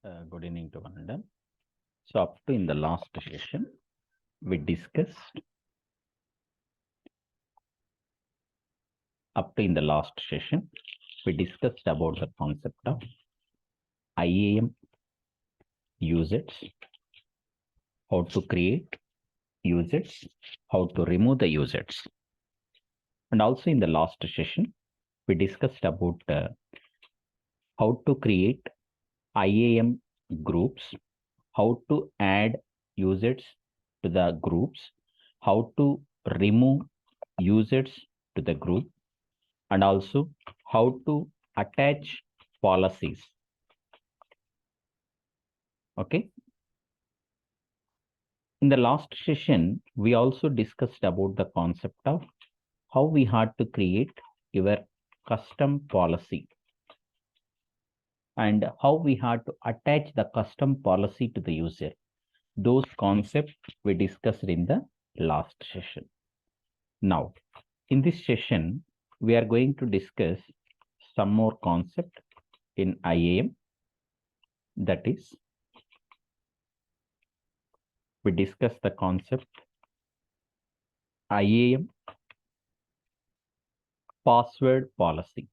Good evening to one and all. So up to in the last session, we discussed about the concept of IAM users, how to create users, how to remove the users. And also in the last session, we discussed about how to create IAM groups, how to add users to the groups, how to remove users to the group, and also how to attach policies. Okay. In the last session, we also discussed about the concept of how we had to create your custom policy and how we had to attach the custom policy to the user. Those concepts we discussed in the last session. Now, in this session, we are going to discuss some more concept in IAM. That is, we discuss the concept IAM password policy.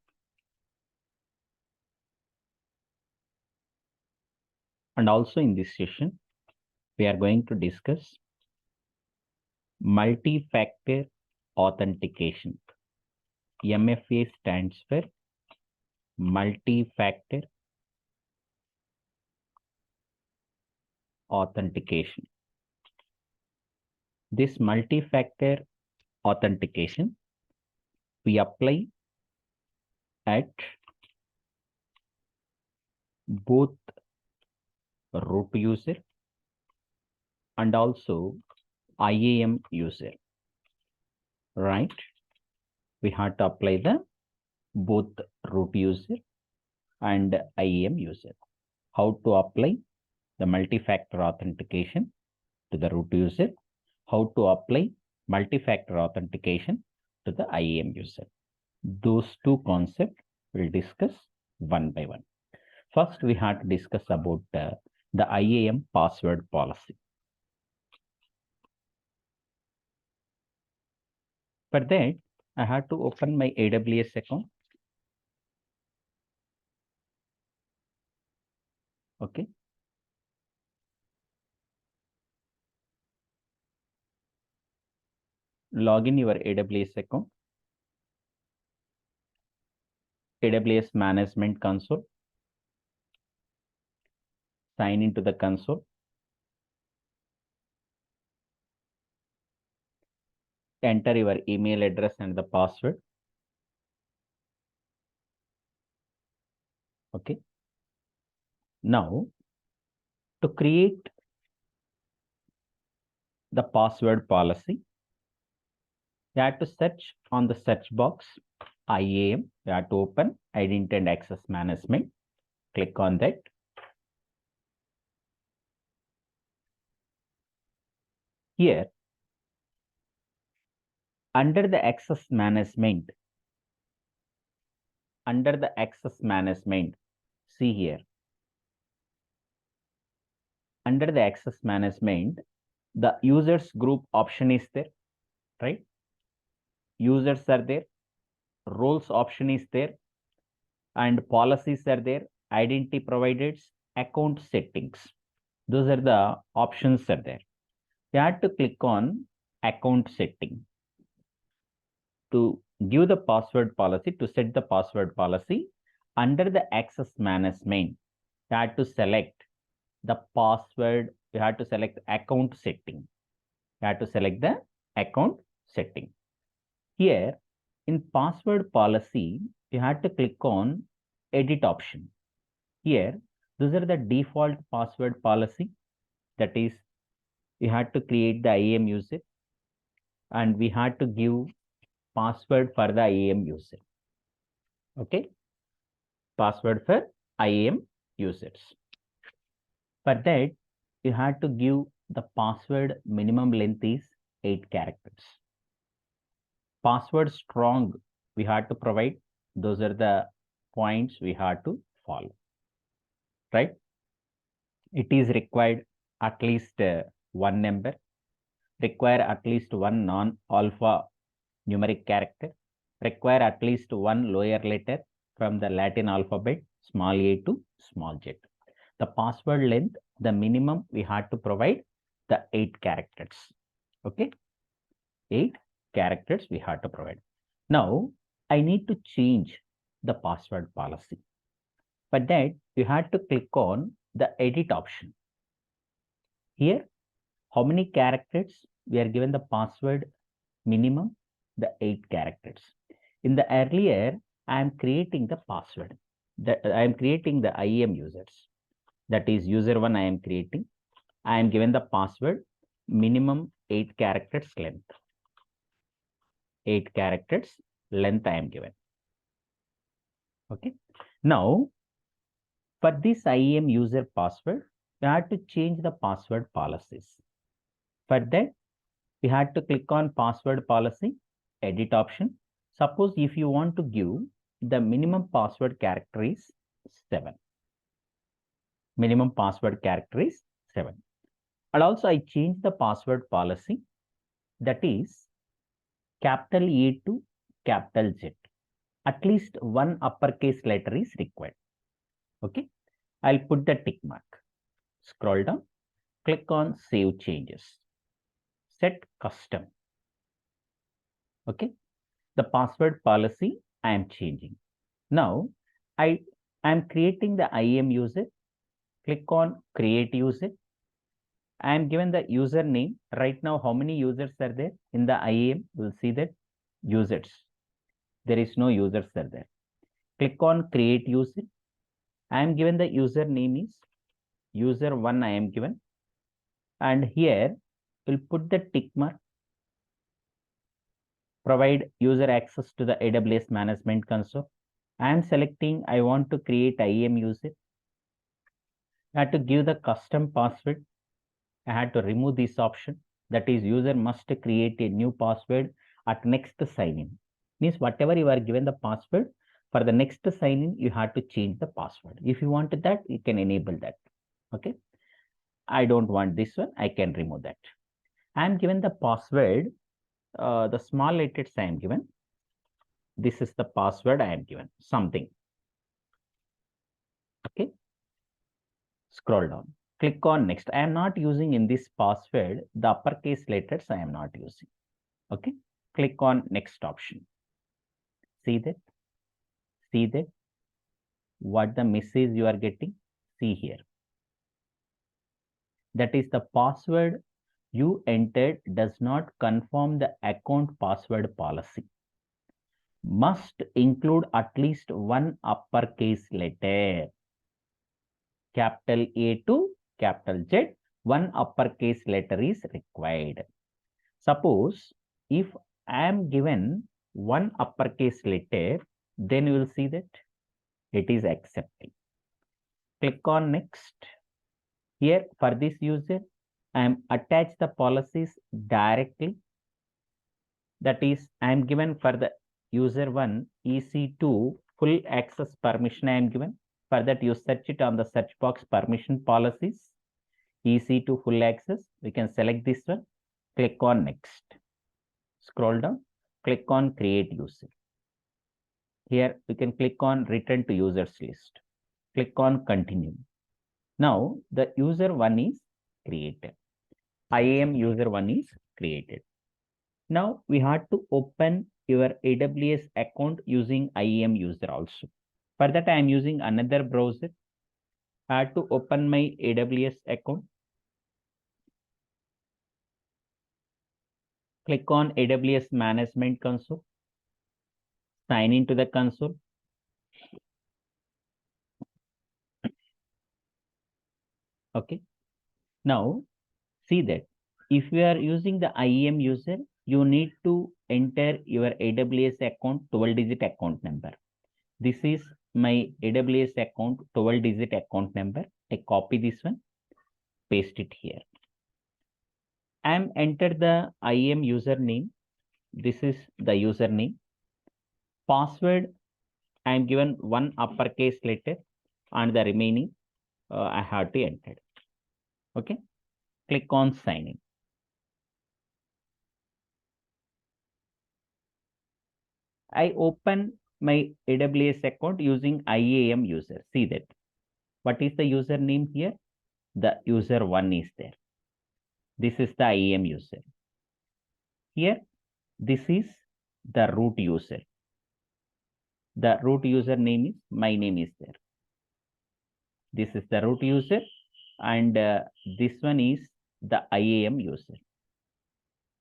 And also in this session, we are going to discuss multi-factor authentication. MFA stands for multi-factor authentication. This multi-factor authentication we apply at both root user and also IAM user, right? We had to apply the both root user and IAM user. How to apply the multi-factor authentication to the root user, how to apply multi-factor authentication to the IAM user. Those two concepts we'll discuss one by one. First, we had to discuss about the IAM password policy. For that, I had to open my AWS account. Okay. Log in your AWS account. AWS Management Console. Sign into the console. Enter your email address and the password. Okay. Now, to create the password policy, you have to search on the search box IAM. You have to open Identity and Access Management. Click on that. Here, under the access management, see here. Under the access management, the users group option is there, right? Users are there, roles option is there, and policies are there, identity providers, account settings. Those are the options are there. You have to click on account setting to give the password policy, to set the password policy. Under the access management, you have to select the password, you have to select account setting. You have to select the account setting. Here in password policy, you have to click on edit option. Here, those are the default password policy. That is, you had to create the IAM user and we had to give password for the IAM user. Okay. Password for IAM users. For that, you had to give the password minimum length is 8 characters. Password strong, we had to provide. Those are the points we had to follow, right? It is required at least one number, require at least one non-alpha numeric character, require at least one lower letter from the Latin alphabet, small a to small z. The password length, the minimum we had to provide the 8 characters. Okay, 8 characters we had to provide. Now, I need to change the password policy. For that, you had to click on the edit option. Here, how many characters we are given the password minimum? The 8 characters. In the earlier, I am creating the password. I am creating the IAM users. That is user 1 I am creating. I am given the password minimum 8 characters length. 8 characters length I am given. Okay. Now, for this IAM user password, we have to change the password policies. For that, we had to click on password policy, edit option. Suppose if you want to give the minimum password character is 7. Minimum password character is 7. And also I change the password policy, that is capital A to capital Z. At least one uppercase letter is required. Okay. I'll put the tick mark. Scroll down, click on save changes. Set custom. Okay. The password policy I am changing. Now I am creating the IAM user. Click on create user. I am given the username. Right now, how many users are there in the IAM? We'll see that users. There is no users are there. Click on create user. I am given the username is user 1 I am given. And here we'll put the tick mark. Provide user access to the AWS management console. I am selecting I want to create IAM user. I have to give the custom password. I had to remove this option, that is user must create a new password at next sign in. Means whatever you are given the password, for the next sign in you have to change the password. If you want that, you can enable that. Okay, I don't want this one, I can remove that. I am given the password, the small letters I am given. This is the password I am given, something. Okay, scroll down. Click on next. I am not using in this password the uppercase letters I am not using. Okay. Click on next option. See that? See that? What the message you are getting? See here. That is the password you entered does not confirm the account password policy. Must include at least one uppercase letter. Capital A to capital Z, one uppercase letter is required. Suppose if I am given one uppercase letter, then you will see that it is accepting. Click on next. Here for this user, I am attached the policies directly. That is, I am given for the user 1 EC2 full access permission I am given. For that, you search it on the search box permission policies. EC2 full access. We can select this one. Click on next. Scroll down. Click on create user. Here we can click on return to users list. Click on continue. Now the user 1 is created. IAM user 1 is created. Now we have to open your AWS account using IAM user also. For that I am using another browser. I have to open my AWS account. Click on AWS management console. Sign into the console. Okay. Now see that if you are using the IAM user, you need to enter your AWS account 12-digit account number. This is my AWS account 12-digit account number. I copy this one, paste it here. I am enter the IAM username. This is the username. Password, I am given one uppercase letter and the remaining I have to enter. Okay, click on sign in. I open my AWS account using IAM user. See that. What is the username here? The user 1 is there. This is the IAM user. Here, this is the root user. The root user name is, my name is there. This is the root user, and this one is the IAM user.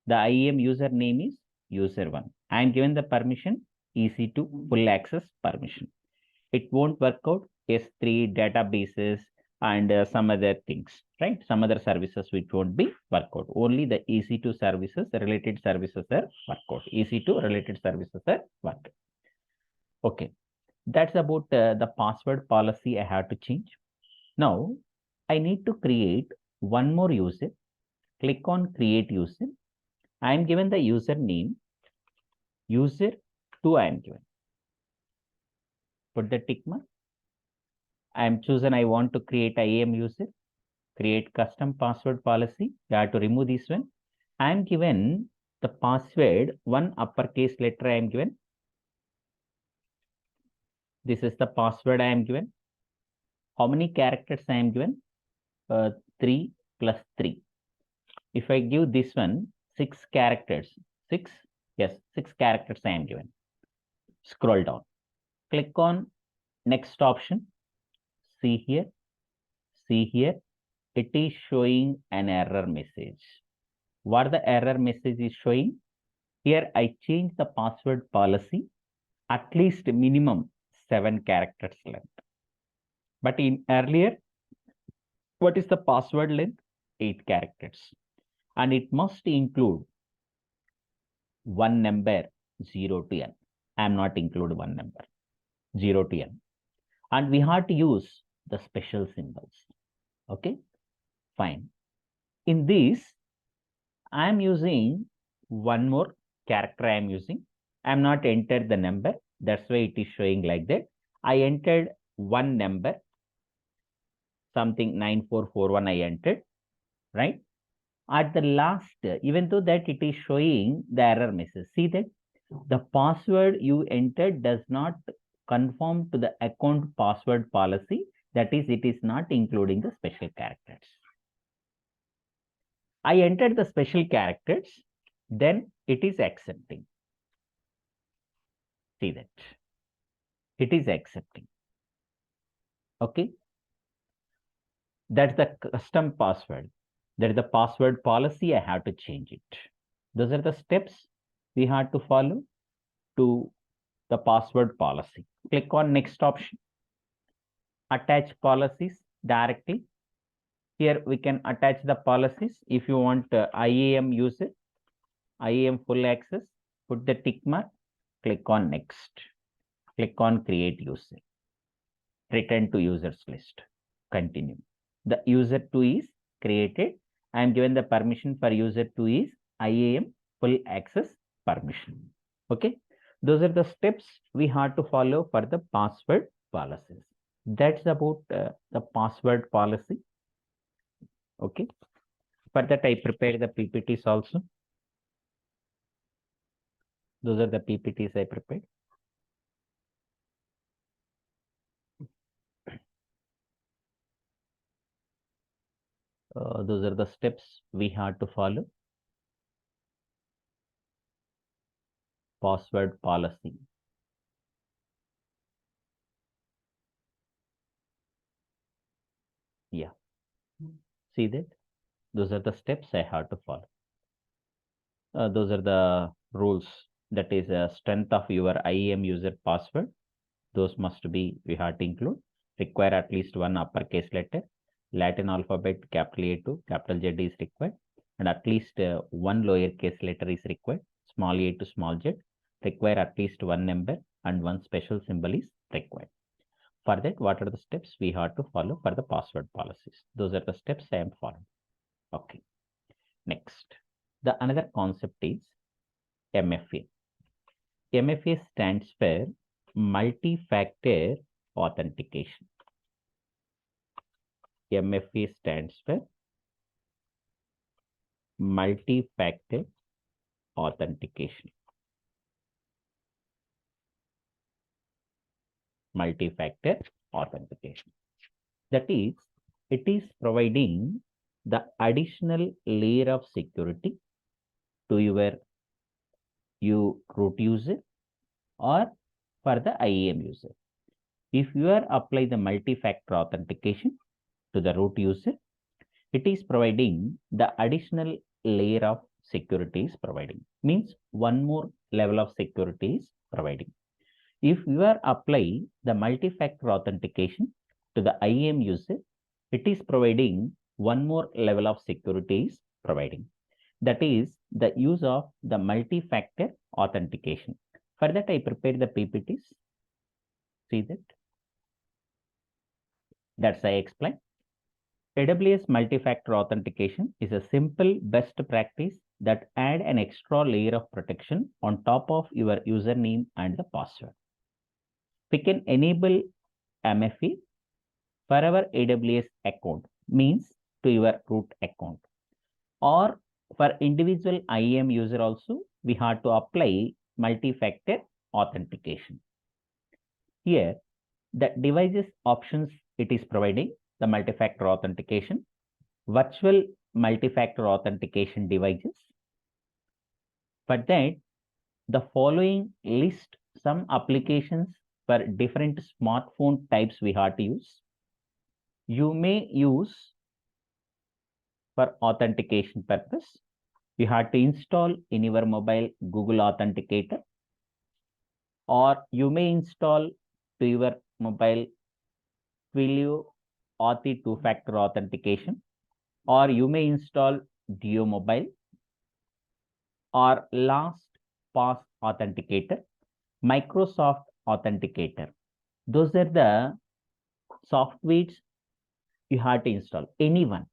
The IAM user name is user1. I am given the permission EC2 full access permission. It won't work out S3 databases and some other things, right? Some other services which won't be work out. Only the EC2 services, related services are work out. EC2 related services are work out. Okay, that's about the password policy I have to change. Now, I need to create one more user. Click on create user. I am given the user name, user2 I am given. Put the tick mark. I am chosen, I want to create IAM user, create custom password policy. You have to remove this one. I am given the password, one uppercase letter I am given. This is the password I am given. How many characters I am given? 3 plus 3. If I give this one, 6 characters. 6? Yes, 6 characters I am given. Scroll down. Click on next option. See here. See here. It is showing an error message. What the error message is showing? Here I change the password policy at least minimum 7 characters length. But in earlier, what is the password length? 8 characters. And it must include one number 0 to n. I am not include one number 0 to n. And we have to use the special symbols. Okay, fine. In this, I am using one more character I am using. I am not entered the number. That's why it is showing like that. I entered one number, something 9441 I entered, right? At the last, even though that it is showing the error message, see that the password you entered does not conform to the account password policy. That is, it is not including the special characters. I entered the special characters, then it is accepting. See that. It is accepting. Okay. That's the custom password. That is the password policy. I have to change it. Those are the steps we have to follow to the password policy. Click on next option. Attach policies directly. Here we can attach the policies. If you want IAM user, IAM full access, put the tick mark, click on next. Click on create user. Return to users list. Continue. The user2 is created. I am given the permission for user2 is IAM full access permission. Okay. Those are the steps we have to follow for the password policies. That's about the password policy. Okay. For that, I prepared the PPTs also. Those are the PPTs I prepared. Those are the steps we have to follow. Password policy. Yeah. See that? Those are the steps I have to follow. Those are the rules. That is a strength of your IAM user password. Those must be, we have to include. Require at least one uppercase letter. Latin alphabet, capital A to capital Z is required. And at least one lowercase letter is required. Small a to small z. Require at least one number and one special symbol is required. For that, what are the steps we have to follow for the password policies? Those are the steps I am following. Okay. Next, the another concept is MFA. MFA stands for multi-factor authentication. MFA stands for multi-factor authentication. Multi-factor authentication. That is, it is providing the additional layer of security to your root user or for the IAM user. If you are apply the multi-factor authentication to the root user, it is providing the additional layer of security is providing. Means one more level of security is providing. If you are applying the multi-factor authentication to the IAM user, it is providing one more level of security is providing. That is the use of the multi-factor authentication. For that, I prepared the PPTs. See that? That's I explained. AWS multi-factor authentication is a simple best practice that add an extra layer of protection on top of your username and the password. We can enable MFA for our AWS account, means to your root account, or for individual IAM user also, we have to apply multi-factor authentication. Here, the devices options it is providing the multi-factor authentication, virtual multi-factor authentication devices. For that, the following list some applications for different smartphone types we have to use. You may use for authentication purpose. You have to install in your mobile Google Authenticator, or you may install to your mobile Twilio Auth 2-factor authentication, or you may install Duo Mobile or LastPass Authenticator, Microsoft Authenticator. Those are the softwares you have to install. Anyone.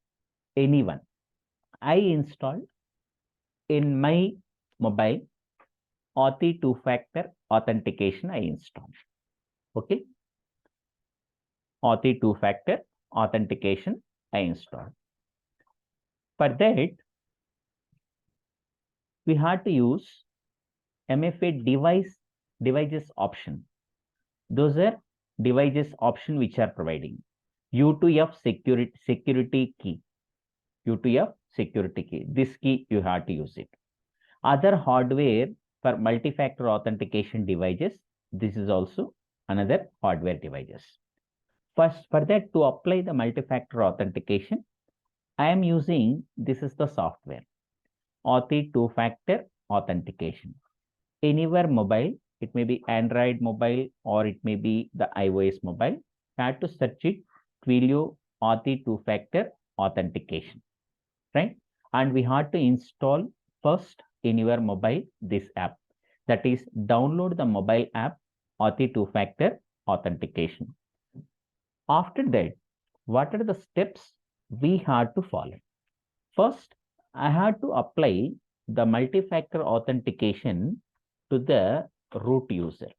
I installed in my mobile Auth 2-factor authentication I installed. Okay. Auth 2-factor authentication I installed. For that, we had to use MFA devices option. Those are devices option which are providing U2F security key. U2F security key. This key you have to use it. Other hardware for multi-factor authentication devices. This is also another hardware devices. First, for that to apply the multi-factor authentication, I am using, this is the software, Auth 2-factor authentication. Anywhere mobile, it may be Android mobile or it may be the iOS mobile, you have to search it, Twilio Auth 2-factor authentication, right? And we have to install first in your mobile this app. That is, download the mobile app Auth 2-factor authentication. After that, what are the steps we had to follow? First, I had to apply the multi-factor authentication to the root user.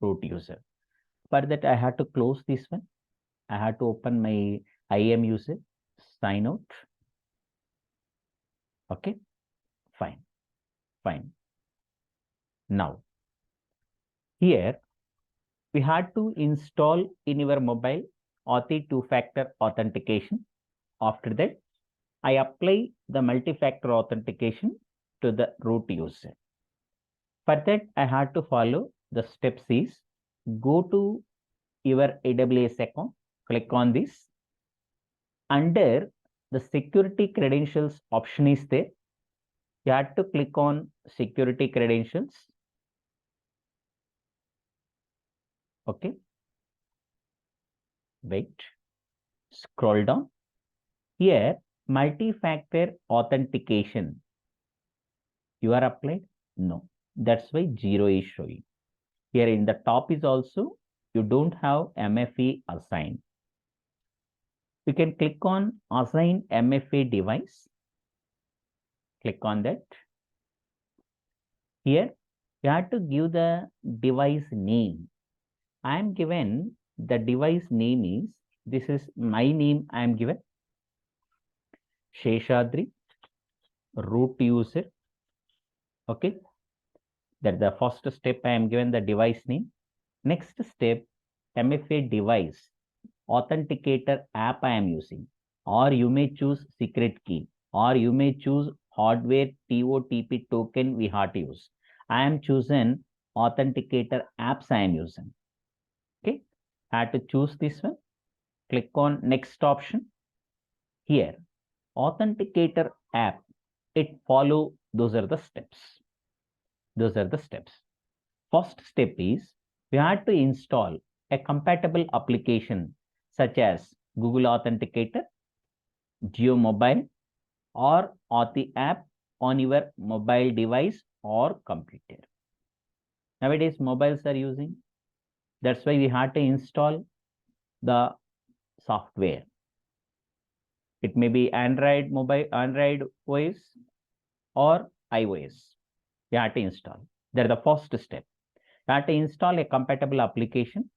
For that, I had to close this one. I had to open my IAM user, sign out. Okay, fine. Now, here, we had to install in your mobile Auth 2-factor authentication. After that, I apply the multi-factor authentication to the root user. For that, I had to follow the steps is, go to your AWS account, click on this. Under the security credentials option is there. You have to click on security credentials. Okay. Wait. Scroll down. Here, multi-factor authentication. You are applied? No. That's why 0 is showing. Here in the top is also, you don't have MFA assigned. You can click on assign MFA device. Click on that. Here, you have to give the device name. I am given the device name is, this is my name I am given. Sheshadri, root user. Okay, that's the first step. I am given the device name. Next step, MFA device, authenticator app I am using, or you may choose secret key, or you may choose hardware TOTP token we have to use. I am choosing authenticator apps I am using. Okay, I have to choose this one. Click on next option. Here, authenticator app, it follow, those are the steps. Those are the steps. First step is we have to install a compatible application such as Google Authenticator, Geo Mobile, or Authy app on your mobile device or computer. Nowadays, mobiles are using. That's why we have to install the software. It may be Android mobile, Android OS or iOS. You have to install. That's the first step. You have to install a compatible application,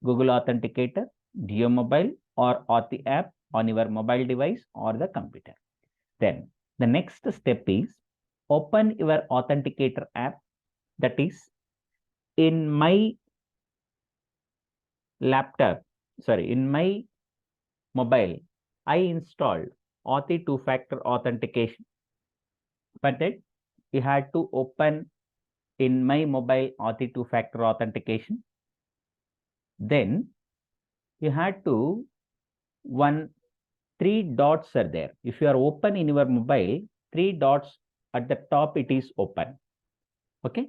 Google Authenticator, Geo Mobile, or Authy app on your mobile device or the computer. Then the next step is open your Authenticator app. That is, in my laptop, sorry, in my mobile, I installed Authy two-factor authentication. For that, you had to open in my mobile Authy two-factor authentication. Then you had to three dots are there. If you are open in your mobile, three dots at the top, it is open. Okay.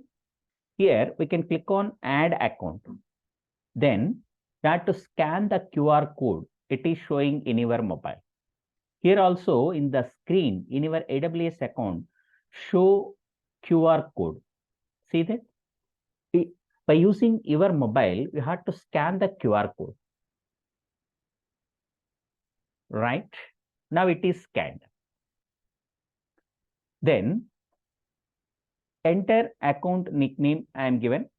Here we can click on add account. Then you have to scan the QR code. It is showing in your mobile. Here also in the screen in your AWS account, show QR code. See that? By using your mobile, you have to scan the QR code. Right? Now it is scanned. Then enter account nickname I am given.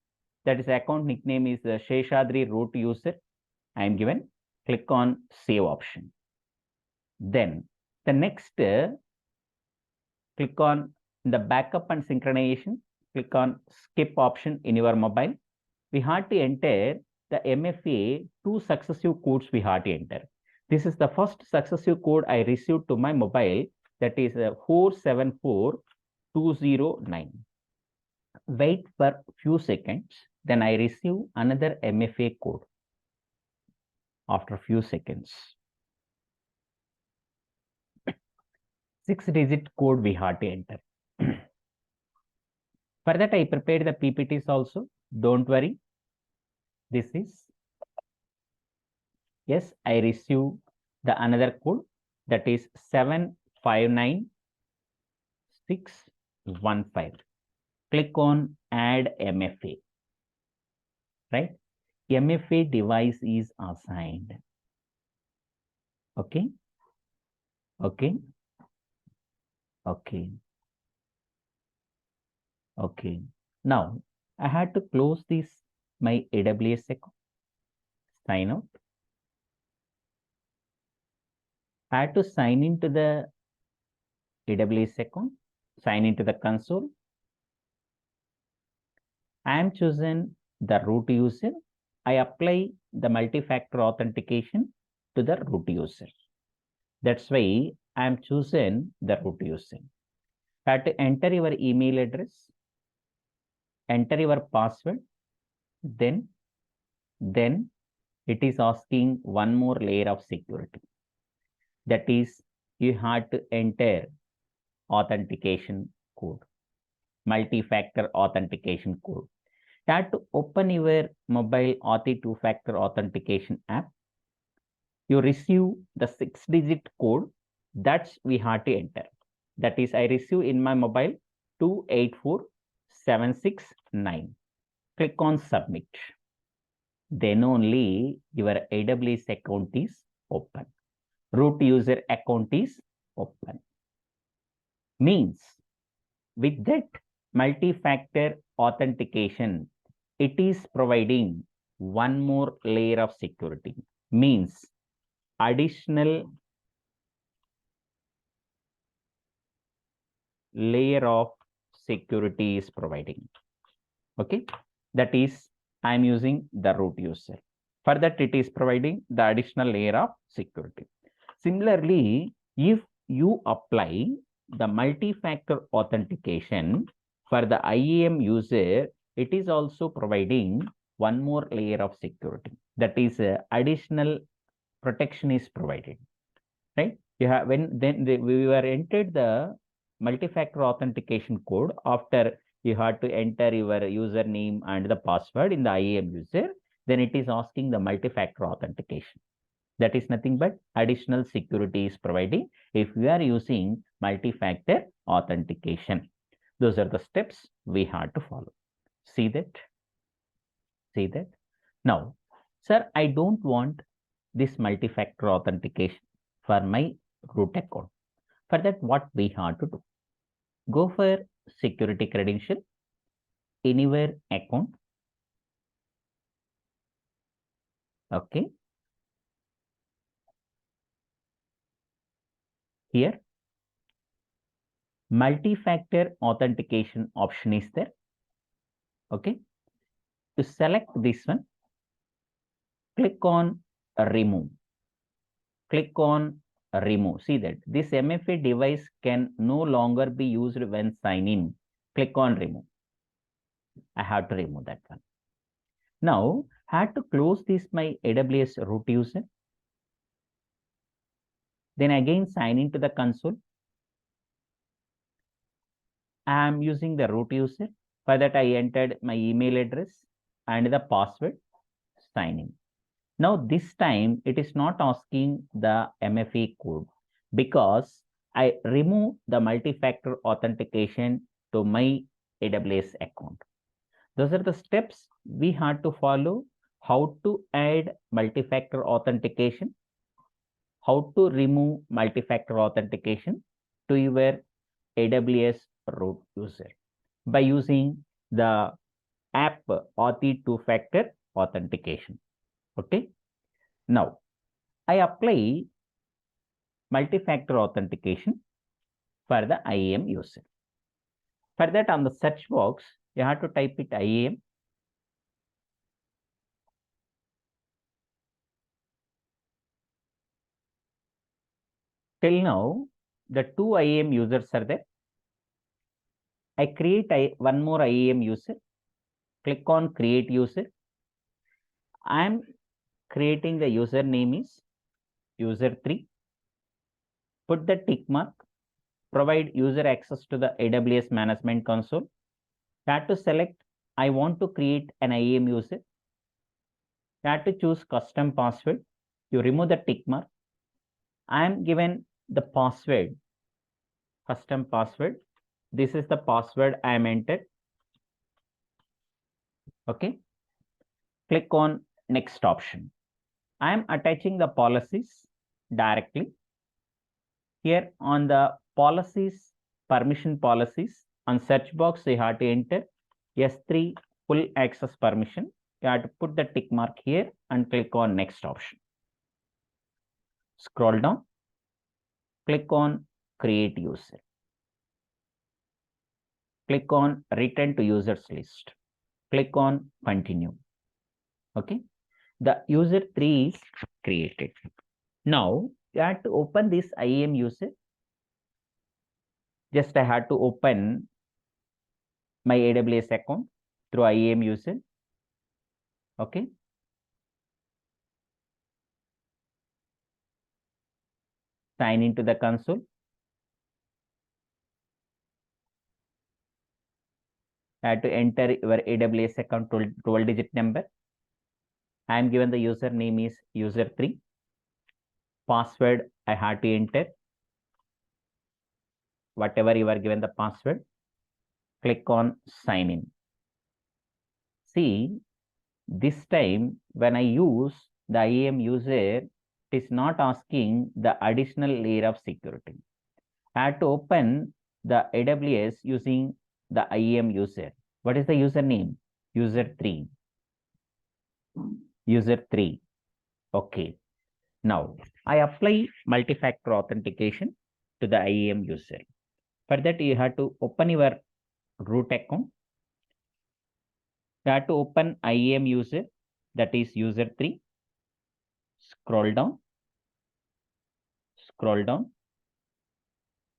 That is account nickname is Sheshadri root user. I am given. Click on save option. Then the next, click on the backup and synchronization. Click on skip option in your mobile. We have to enter the MFA 2 successive codes we have to enter. This is the first successive code I received to my mobile. That is 474209. Wait for few seconds. Then I receive another MFA code after few seconds. 6-digit code we have to enter. For that, I prepared the PPTs also. Don't worry. This is, yes, I receive the another code, that is 759615. Click on add MFA. Right? MFA device is assigned. Okay. Okay. Okay. Okay. Now I had to close this my AWS account. Sign out. I had to sign into the AWS account. Sign into the console. I am choosing the root user. I apply the multi-factor authentication to the root user. That's why I am choosing the root user. You have to enter your email address, enter your password, then it is asking one more layer of security. That is, you have to enter authentication code, multi-factor authentication code. You have to open your mobile Authy two-factor authentication app. You receive the 6-digit code. That's we have to enter. That is, I receive in my mobile 284769. Click on submit. Then only your AWS account is open. Root user account is open. Means with that multi-factor authentication, it is providing one more layer of security. Means additional layer of security is providing. Okay, that is, I am using the root user. For that, it is providing the additional layer of security. Similarly, if you apply the multi-factor authentication for the IAM user, it is also providing one more layer of security. That is, additional protection is provided, right? You have we were entered the multi-factor authentication code. After you have to enter your username and the password in the IAM user, then it is asking the multi-factor authentication. That is nothing but additional security is providing if we are using multi-factor authentication. Those are the steps we have to follow. See that? See that? Now, sir, I don't want this multi-factor authentication for my root account. For that, what we have to do? Go for security credential, anywhere account. Okay. Here, multi-factor authentication option is there. Okay. To select this one, click on remove. Click on remove. See that this MFA device can no longer be used when sign in. Click on remove. I have to remove that one. Now, I have to close this my AWS root user. Then again sign into the console. I am using the root user. For that, I entered my email address and the password, sign in. Now, this time it is not asking the MFA code because I remove the multi-factor authentication to my AWS account. Those are the steps we had to follow. How to add multi-factor authentication, how to remove multi-factor authentication to your AWS root user by using the app Auth 2-factor authentication. Okay. Now, I apply multi-factor authentication for the IAM user. For that, on the search box, you have to type it IAM. Till now, the 2 IAM users are there. I create one more IAM user. Click on create user. I am creating the username is user3. Put the tick mark. Provide user access to the AWS management console. You have to select, I want to create an IAM user. You have to choose custom password. You remove the tick mark. I am given the password, custom password. This is the password I am entered. Okay. Click on next option. I am attaching the policies directly. Here on the policies, permission policies, on search box, you have to enter S3 full access permission. You have to put the tick mark here and click on next option. Scroll down, click on create user. Click on return to users list. Click on continue. Okay. The user 3 is created. Now, you have to open this IAM user. Just I had to open my AWS account through IAM user. Okay. Sign into the console. I had to enter your AWS account 12-digit number. I am given the username is user3. Password I had to enter. Whatever you are given the password. Click on sign in. See, this time when I use the IAM user, it is not asking the additional layer of security. I had to open the AWS using the IAM user. What is the username? User3. User3. Okay. Now, I apply multi-factor authentication to the IAM user. For that, you have to open your root account. You have to open IAM user, that is user 3. Scroll down.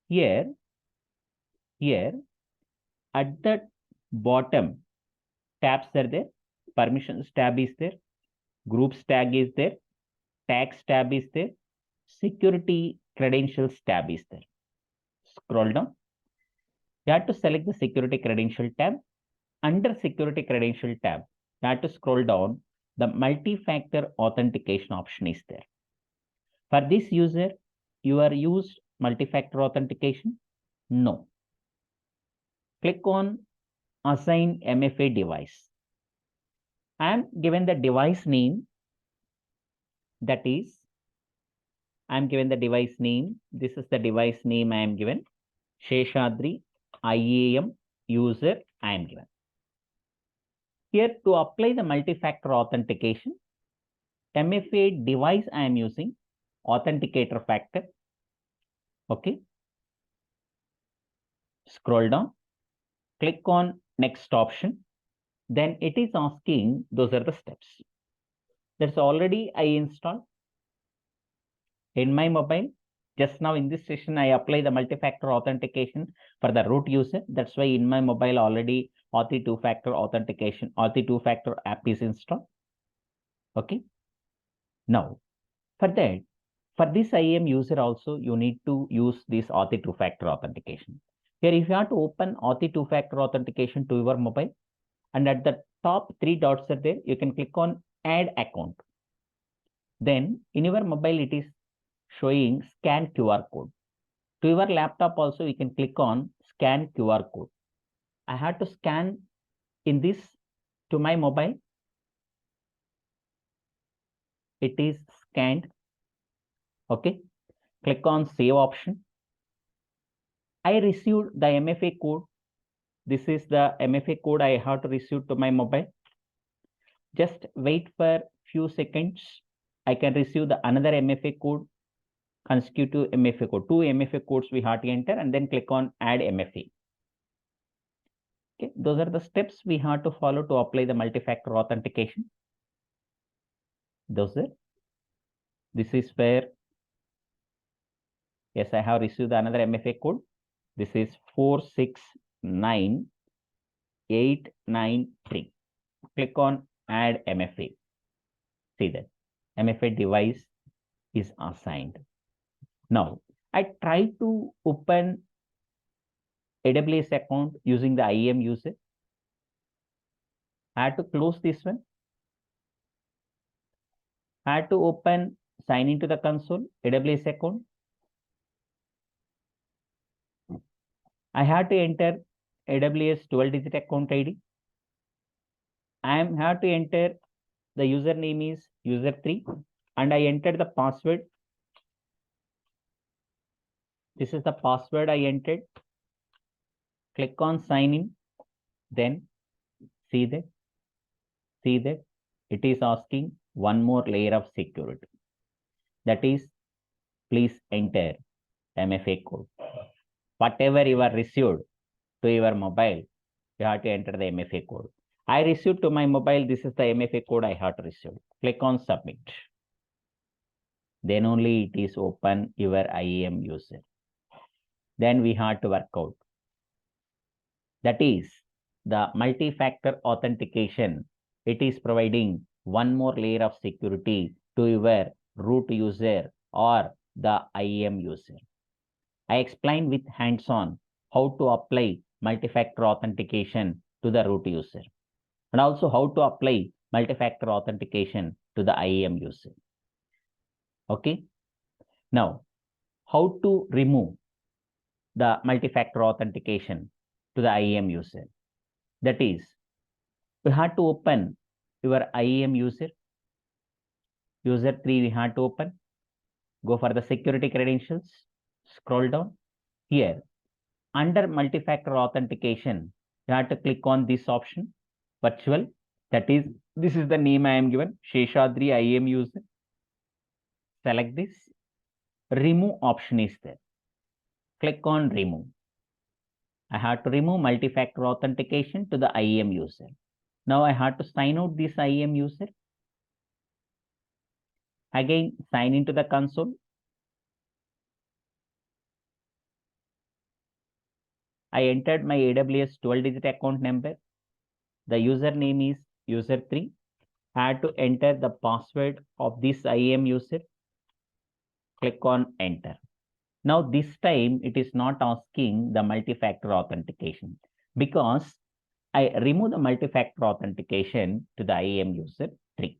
Here at the bottom, tabs are there. Permissions tab is there. Groups tag is there. Tags tab is there. Security credentials tab is there. Scroll down. You have to select the security credential tab. Under security credential tab, you have to scroll down. The multi-factor authentication option is there. For this user, you are used multi-factor authentication? No. Click on assign MFA device. I am given the device name, that is, I am given the device name. This is the device name I am given. Sheshadri IAM user I am given. Here to apply the multi-factor authentication, MFA device I am using, authenticator factor. Okay. Scroll down. Click on next option. Then it is asking, those are the steps. That's already I installed in my mobile. Just now in this session, I apply the multi-factor authentication for the root user. That's why in my mobile already Auth 2-factor authentication, Auth 2-factor app is installed. Okay. Now, for that, for this IAM user also, you need to use this Auth 2-factor authentication. Here, if you have to open Auth 2-factor authentication to your mobile, and at the top 3 dots are there, you can click on add account. Then in your mobile, it is showing scan QR code. To your laptop also, you can click on scan QR code. I had to scan in this to my mobile. It is scanned. Okay. Click on save option. I received the MFA code. This is the MFA code I have to receive to my mobile. Just wait for few seconds. I can receive the another MFA code, consecutive MFA code. 2 MFA codes we have to enter and then click on add MFA. Okay, those are the steps we have to follow to apply the multi-factor authentication. Those are. This is where, yes, I have received another MFA code. This is 469893. Click on add MFA. See that MFA device is assigned. Now, I try to open AWS account using the IAM user. I had to close this one. I had to open sign into the console, AWS account. I had to enter AWS 12-digit account ID. I have to enter the username is user3 and I entered the password. This is the password I entered. Click on sign in. Then see that it is asking one more layer of security. That is, please enter MFA code. Whatever you are received to your mobile, you have to enter the MFA code. I received to my mobile, this is the MFA code I have to receive. Click on submit. Then only it is open your IAM user. Then we have to work out. That is the multi-factor authentication. It is providing one more layer of security to your root user or the IAM user. I explained with hands-on how to apply multi-factor authentication to the root user and also how to apply multi-factor authentication to the IAM user. Okay. Now, how to remove the multi-factor authentication to the IAM user? That is, we have to open your IAM user. User 3 we have to open. Go for the security credentials. Scroll down. Here, under multi-factor authentication, you have to click on this option, virtual. That is, this is the name I am given, Sheshadri IAM user. Select this. Remove option is there. Click on remove. I had to remove multi-factor authentication to the IAM user. Now I had to sign out this IAM user. Again, sign into the console. I entered my AWS 12-digit account number. The username is user3. I had to enter the password of this IAM user. Click on enter. Now this time it is not asking the multi-factor authentication because I remove the multi-factor authentication to the IAM user 3.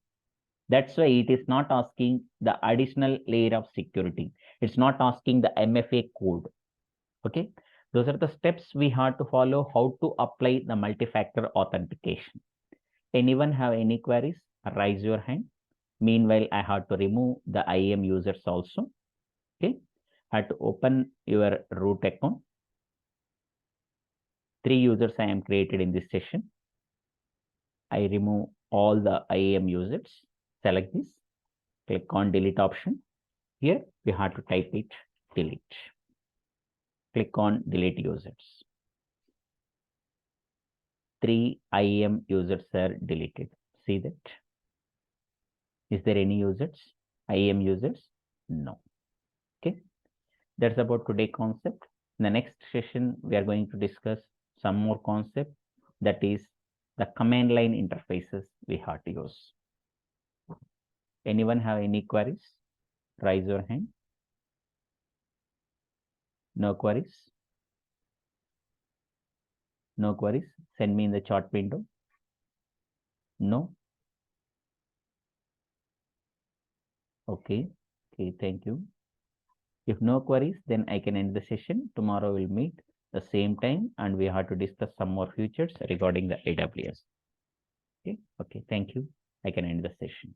That's why it is not asking the additional layer of security. It's not asking the MFA code. Okay. Those are the steps we have to follow how to apply the multi-factor authentication. Anyone have any queries? Raise your hand. Meanwhile, I have to remove the IAM users also. Okay. I have to open your root account. 3 users I am created in this session. I remove all the IAM users. Select this. Click on delete option. Here we have to type it delete. Click on delete users. 3 IAM users are deleted. See that? Is there any users? IAM users? No. Okay. That's about today's concept. In the next session, we are going to discuss some more concept, that is the command line interfaces we have to use. Anyone have any queries? Raise your hand. No queries? No queries? Send me in the chat window. No? Okay. Okay, thank you. If no queries, then I can end the session. Tomorrow we'll meet the same time and we have to discuss some more features regarding the AWS. Okay. Okay, thank you. I can end the session.